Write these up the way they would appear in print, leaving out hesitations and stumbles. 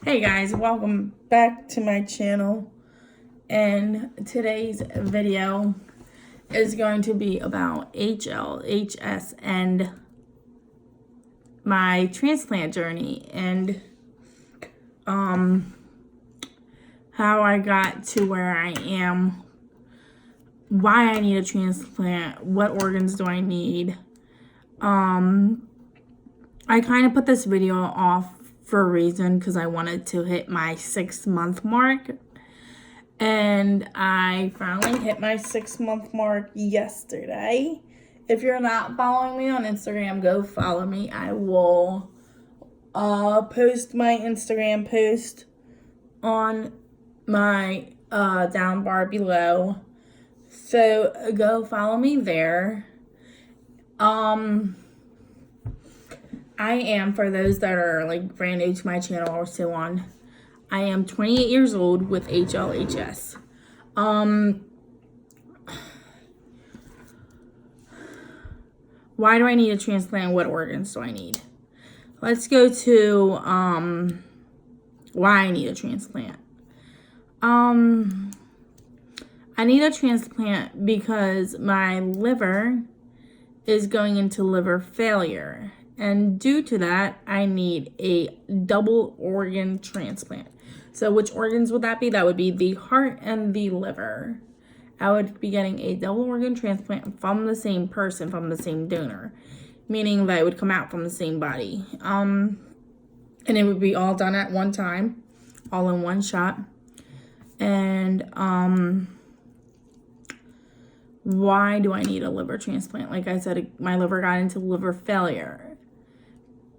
Hey guys, welcome back to my channel, and today's video is going to be about HLHS and my transplant journey and how I got to where I am, why I need a transplant, what organs do I need. I kind of put this video off for a reason because I wanted to hit my 6-month mark, and I finally hit my 6-month mark yesterday. If you're not following me on Instagram, go follow me. I will post my Instagram post on my down bar below, so go follow me there. I am, for those that are like brand new to my channel or so on, I am 28 years old with HLHS. Why do I need a transplant? What organs do I need? Let's go to why I need a transplant. I need a transplant because my liver is going into liver failure. And due to that, I need a double organ transplant. So which organs would that be? That would be the heart and the liver. I would be getting a double organ transplant from the same person, from the same donor, meaning that it would come out from the same body. And it would be all done at one time, all in one shot. And why do I need a liver transplant? Like I said, my liver got into liver failure.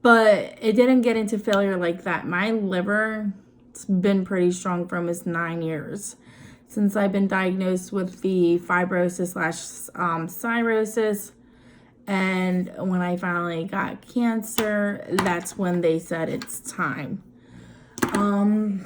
But it didn't get into failure like that. My liver's been pretty strong for almost 9 years. Since I've been diagnosed with the fibrosis/cirrhosis. And when I finally got cancer, that's when they said it's time to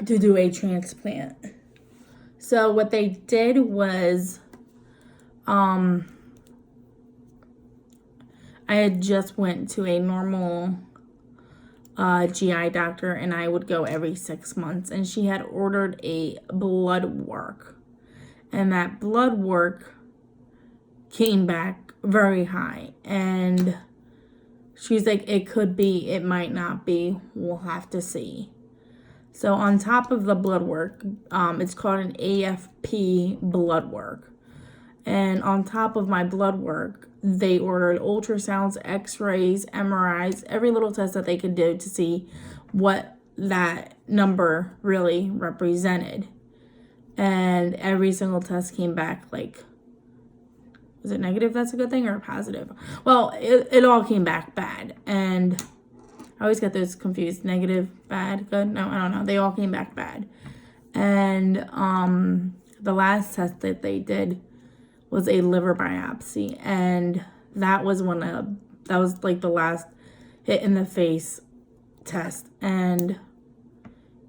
do a transplant. So what they did was, I had just went to a normal GI doctor, and I would go every 6 months, and she had ordered a blood work, and that blood work came back very high, and she's like, it could be, it might not be, we'll have to see. So on top of the blood work, it's called an AFP blood work. And on top of my blood work, they ordered ultrasounds, x-rays, MRIs, every little test that they could do to see what that number really represented. And every single test came back like, was it negative? That's a good thing, or positive? Well, it all came back bad. And I always get those confused. Negative, bad, good? No, I don't know. They all came back bad. And the last test that they did was a liver biopsy, and that was like the last hit in the face test, and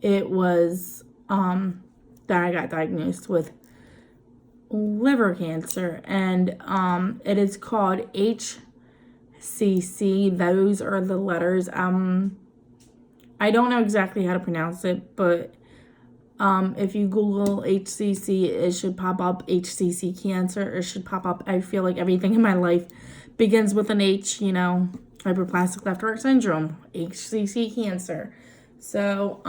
it was that I got diagnosed with liver cancer, and it is called HCC. Those are the letters. I don't know exactly how to pronounce it, but if you Google HCC, it should pop up HCC cancer. It should pop up, I feel like everything in my life begins with an H, you know, hyperplastic left heart syndrome, HCC cancer. So,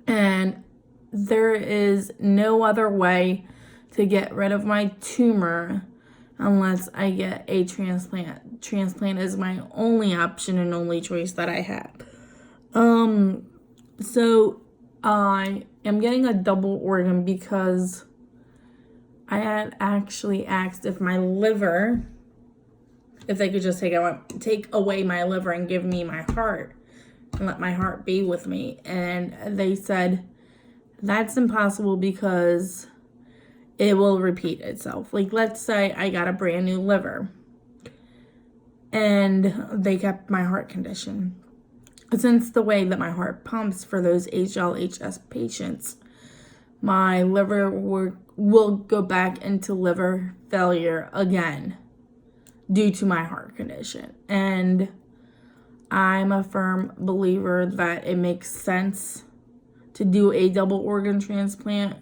and there is no other way to get rid of my tumor unless I get a transplant. Transplant is my only option and only choice that I have. So I am getting a double organ because I had actually asked if my liver, if they could just take away my liver and give me my heart and let my heart be with me. And they said that's impossible because it will repeat itself. Like, let's say I got a brand new liver and they kept my heart condition. Since the way that my heart pumps for those HLHS patients, my liver will go back into liver failure again due to my heart condition. And I'm a firm believer that it makes sense to do a double organ transplant.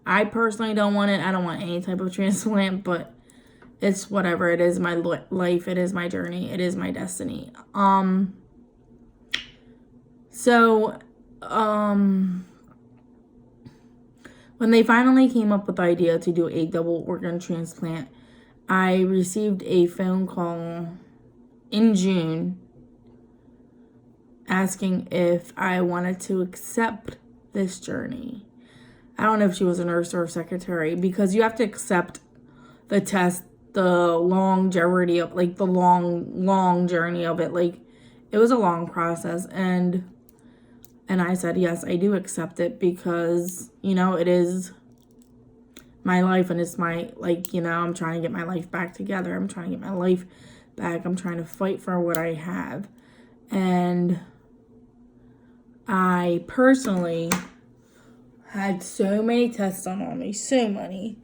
I personally don't want it. I don't want any type of transplant, but it's whatever. It is my life. It is my journey. It is my destiny. So, when they finally came up with the idea to do a double organ transplant, I received a phone call in June asking if I wanted to accept this journey. I don't know if she was a nurse or a secretary, because you have to accept the test, the longevity of, like, the long journey of it. Like, it was a long process, and I said, yes, I do accept it, because, it is my life, and it's my, I'm trying to get my life back together. I'm trying to get my life back. I'm trying to fight for what I have. And I personally had so many tests done on me, so many.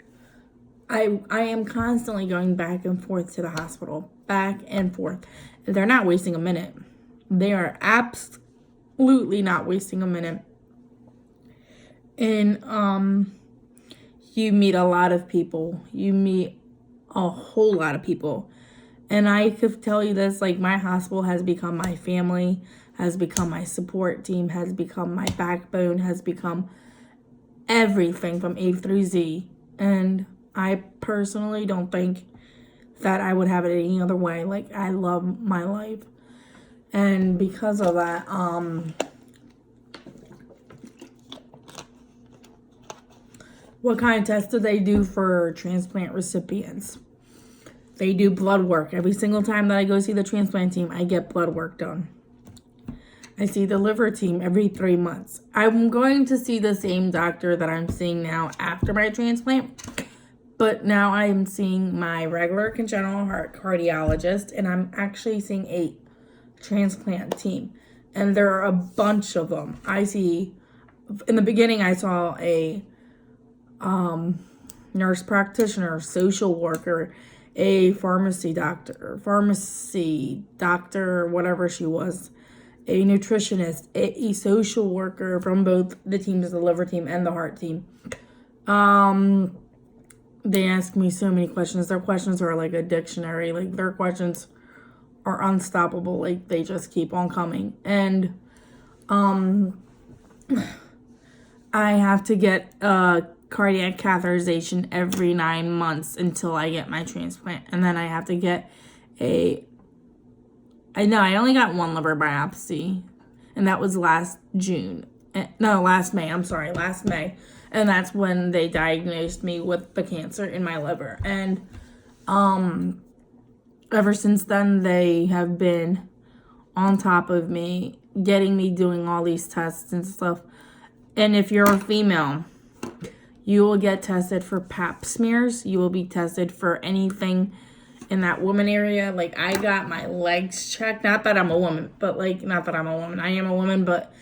I am constantly going back and forth to the hospital, back and forth. They're not wasting a minute. They are absolutely not wasting a minute. And you meet a lot of people. You meet a whole lot of people. And I could tell you this, like, my hospital has become my family, has become my support team, has become my backbone, has become everything from A through Z. And I personally don't think that I would have it any other way. Like, I love my life. And because of that, what kind of tests do they do for transplant recipients? They do blood work. Every single time that I go see the transplant team, I get blood work done. I see the liver team every 3 months. I'm going to see the same doctor that I'm seeing now after my transplant, but now I'm seeing my regular congenital heart cardiologist, and I'm actually seeing a transplant team, and there are a bunch of them. I see, in the beginning, I saw a nurse practitioner, social worker, a pharmacy doctor, whatever she was, a nutritionist, a social worker from both the teams, the liver team and the heart team. They ask me so many questions. Their questions are like a dictionary. Like, their questions are unstoppable. Like, they just keep on coming. And I have to get cardiac catheterization every 9 months until I get my transplant. And then I have to get I only got one liver biopsy, and that was last May. Last May. And that's when they diagnosed me with the cancer in my liver. And ever since then, they have been on top of me, getting me doing all these tests and stuff. And if you're a female, you will get tested for pap smears. You will be tested for anything in that woman area. Like, I got my legs checked. Not that I'm a woman, but not that I'm a woman. I am a woman, but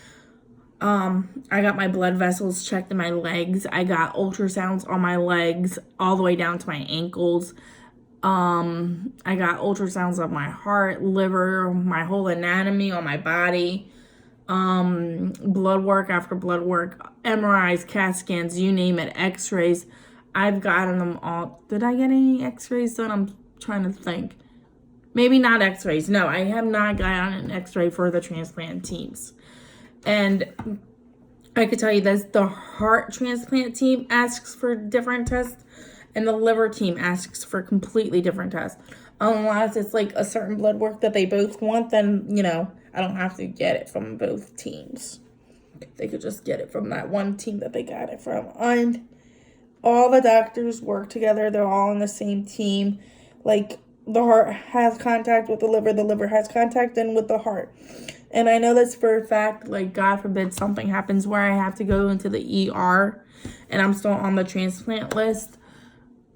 I got my blood vessels checked in my legs. I got ultrasounds on my legs all the way down to my ankles. I got ultrasounds of my heart, liver, my whole anatomy on my body. Blood work after blood work, MRIs, CAT scans, you name it, x-rays. I've gotten them all. Did I get any x-rays done? I'm trying to think. Maybe not x-rays. No, I have not gotten an x-ray for the transplant teams. And I could tell you this, the heart transplant team asks for different tests, and the liver team asks for completely different tests. Unless it's like a certain blood work that they both want, then, I don't have to get it from both teams. They could just get it from that one team that they got it from. And all the doctors work together. They're all on the same team. Like, the heart has contact with the liver has contact then with the heart. And I know this for a fact, like, God forbid something happens where I have to go into the ER and I'm still on the transplant list,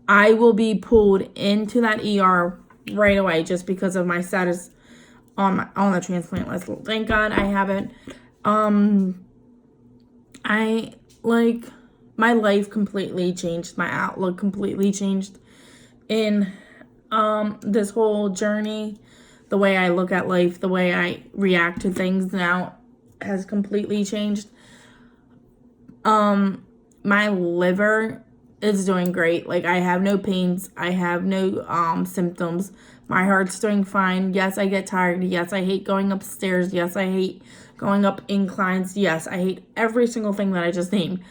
I will be pulled into that ER right away just because of my status on the transplant list. Thank God I haven't. My life completely changed. My outlook completely changed in this whole journey the way I look at life, the way I react to things now has completely changed. My liver is doing great. Like, I have no pains. I have no symptoms. My heart's doing fine. Yes, I get tired. Yes, I hate going upstairs. Yes, I hate going up inclines. Yes, I hate every single thing that I just named.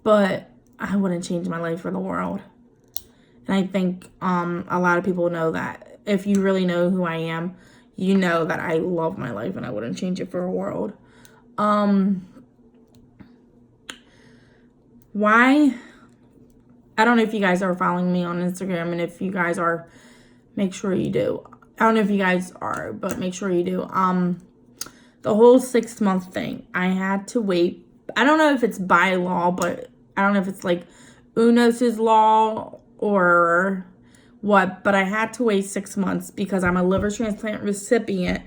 But I wouldn't change my life for the world. And I think a lot of people know that. If you really know who I am, you know that I love my life and I wouldn't change it for a world. Why? I don't know if you guys are following me on Instagram, and if you guys are, make sure you do. I don't know if you guys are, but make sure you do. The whole 6-month thing, I had to wait. I don't know if it's by law, but I don't know if it's like UNOS's law or what, but I had to wait 6 months because I'm a liver transplant recipient,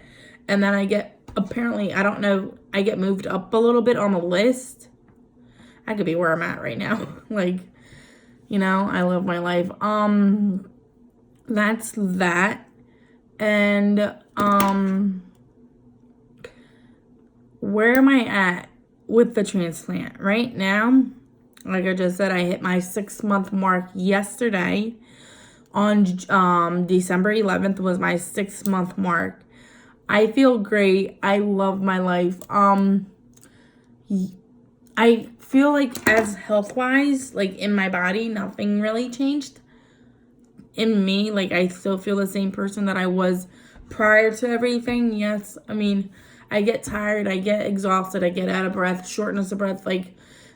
and then I get, apparently, I don't know, I get moved up a little bit on the list. I could be where I'm at right now. Like, you know, I love my life. That's that. And, where am I at with the transplant? Right now, like I just said, I hit my 6-month mark yesterday. On December 11th was my 6-month mark. I feel great. I love my life. I feel like as health-wise, like in my body, nothing really changed. In me, like I still feel the same person that I was prior to everything. Yes, I mean, I get tired, I get exhausted, I get out of breath, shortness of breath, like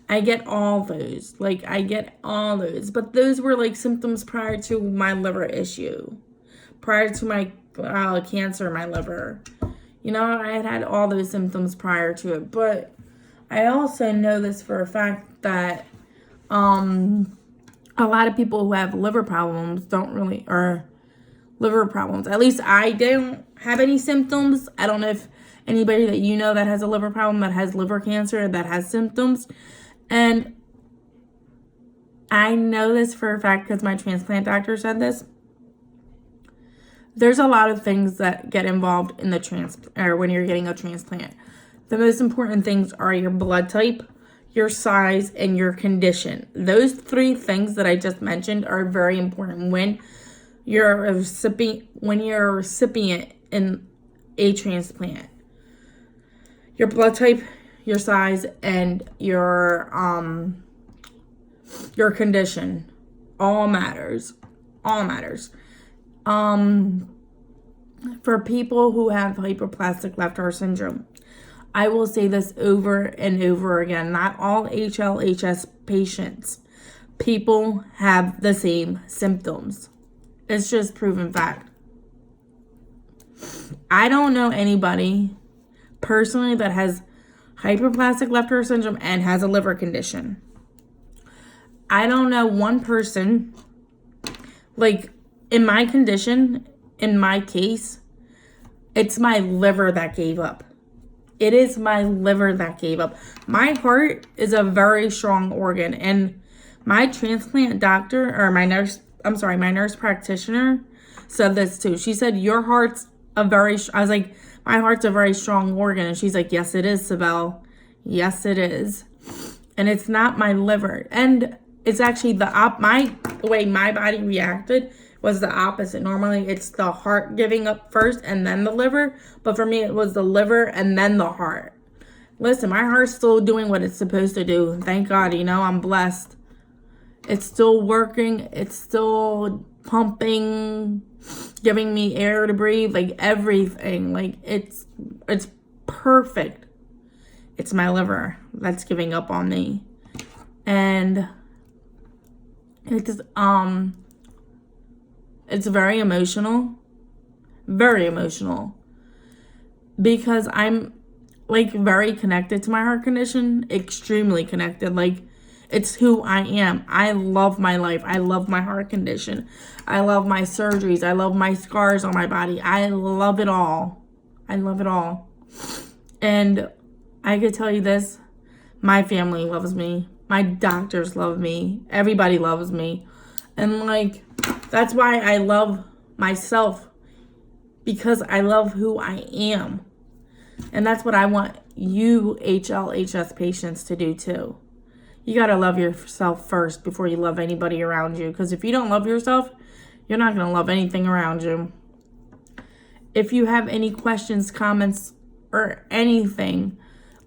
I get all those. Like I get all those. But those were like symptoms prior to my liver issue. Prior to my cancer in my liver. You know, I had all those symptoms prior to it. But I also know this for a fact that a lot of people who have liver problems don't really, or liver problems. At least I don't have any symptoms. I don't know if anybody that you know that has a liver problem, that has liver cancer, that has symptoms. And I know this for a fact because my transplant doctor said this. There's a lot of things that get involved in the or when you're getting a transplant. The most important things are your blood type, your size, and your condition. Those 3 things that I just mentioned are very important when you're a recipient in a transplant. Your blood type, your size, and your condition all matters. All matters. For people who have hyperplastic left heart syndrome, I will say this over and over again. Not all HLHS patients, people have the same symptoms. It's just proven fact. I don't know anybody personally that has hyperplastic left heart syndrome and has a liver condition. I don't know one person, like in my condition, in my case, it's my liver that gave up. It is my liver that gave up. My heart is a very strong organ, and my transplant doctor, or my nurse practitioner said this too. She said, your heart's I was like, my heart's a very strong organ. And she's like, yes, it is, Sibel. Yes, it is. And it's not my liver. And it's actually the way my body reacted was the opposite. Normally, it's the heart giving up first and then the liver. But for me, it was the liver and then the heart. Listen, my heart's still doing what it's supposed to do. Thank God, you know, I'm blessed. It's still working. It's still pumping, giving me air to breathe, like everything. Like it's perfect. It's my liver that's giving up on me. And it's very emotional. Very emotional. Because I'm like very connected to my heart condition. Extremely connected. Like it's who I am. I love my life. I love my heart condition. I love my surgeries. I love my scars on my body. I love it all. I love it all. And I could tell you this. My family loves me. My doctors love me. Everybody loves me. And like, that's why I love myself. because I love who I am. And that's what I want you HLHS patients to do too. You got to love yourself first before you love anybody around you. Because if you don't love yourself, you're not going to love anything around you. If you have any questions, comments, or anything,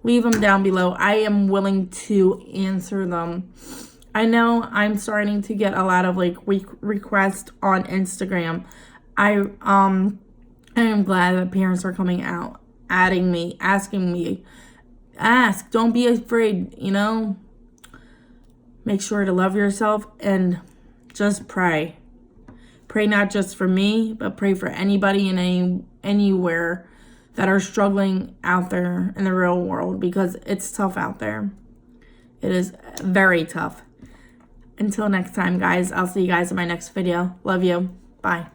leave them down below. I am willing to answer them. I know I'm starting to get a lot of like requests on Instagram. I am glad that parents are coming out, asking me, don't be afraid, you know. Make sure to love yourself and just pray. Pray not just for me, but pray for anybody and anywhere that are struggling out there in the real world, because it's tough out there. It is very tough. Until next time, guys, I'll see you guys in my next video. Love you. Bye.